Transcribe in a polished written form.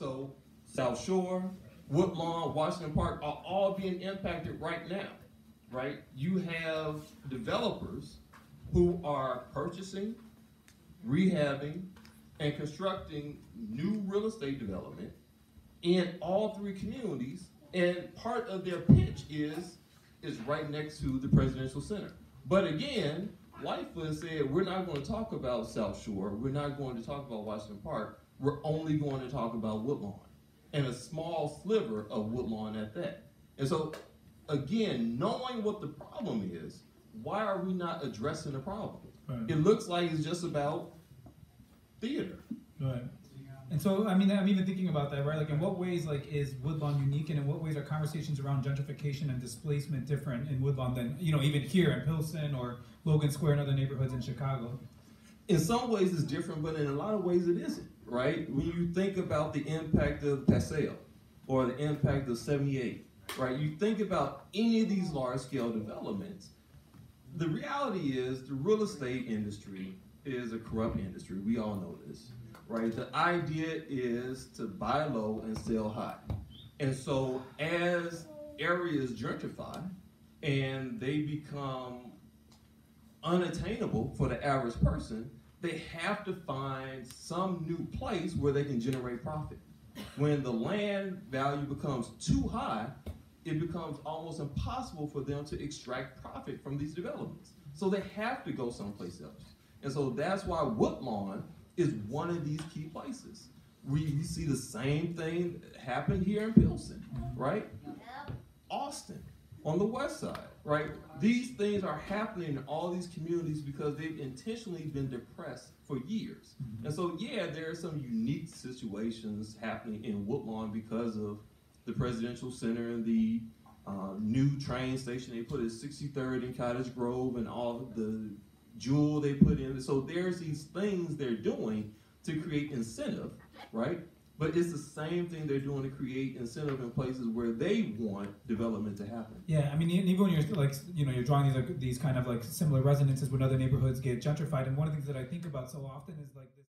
So South Shore, Woodlawn, Washington Park are all being impacted right now, right? You have developers who are purchasing, rehabbing, and constructing new real estate development in all three communities, and part of their pitch is right next to the Presidential Center. But again, Lightfoot said, we're not going to talk about South Shore, we're not going to talk about Washington Park, we're only going to talk about Woodlawn, and a small sliver of Woodlawn at that. And so, again, knowing what the problem is, why are we not addressing the problem? Right. It looks like it's just about theater. Right. And so, I mean, I'm even thinking about that, right? Like, in what ways, like, is Woodlawn unique, and in what ways are conversations around gentrification and displacement different in Woodlawn than, you know, even here in Pilsen or Logan Square and other neighborhoods in Chicago? In some ways it's different, but in a lot of ways it isn't, right? When you think about the impact of Paseo or the impact of 78, right? You think about any of these large-scale developments, the reality is the real estate industry is a corrupt industry. We all know this. Right? The idea is to buy low and sell high. And so as areas gentrify and they become unattainable for the average person, they have to find some new place where they can generate profit. When the land value becomes too high, it becomes almost impossible for them to extract profit from these developments. So they have to go someplace else. And so that's why Woodlawn is one of these key places. We see the same thing happen here in Pilsen, right? Austin, on the west side, right? These things are happening in all these communities because they've intentionally been depressed for years. And so, yeah, there are some unique situations happening in Woodlawn because of the Presidential Center and the new train station they put at 63rd and Cottage Grove and all of the jewel they put in. So there's these things they're doing to create incentive, right? But it's the same thing they're doing to create incentive in places where they want development to happen. Yeah, I mean, even when you're like, you know, you're drawing these kind of like similar resonances when other neighborhoods get gentrified, and one of the things that I think about so often is like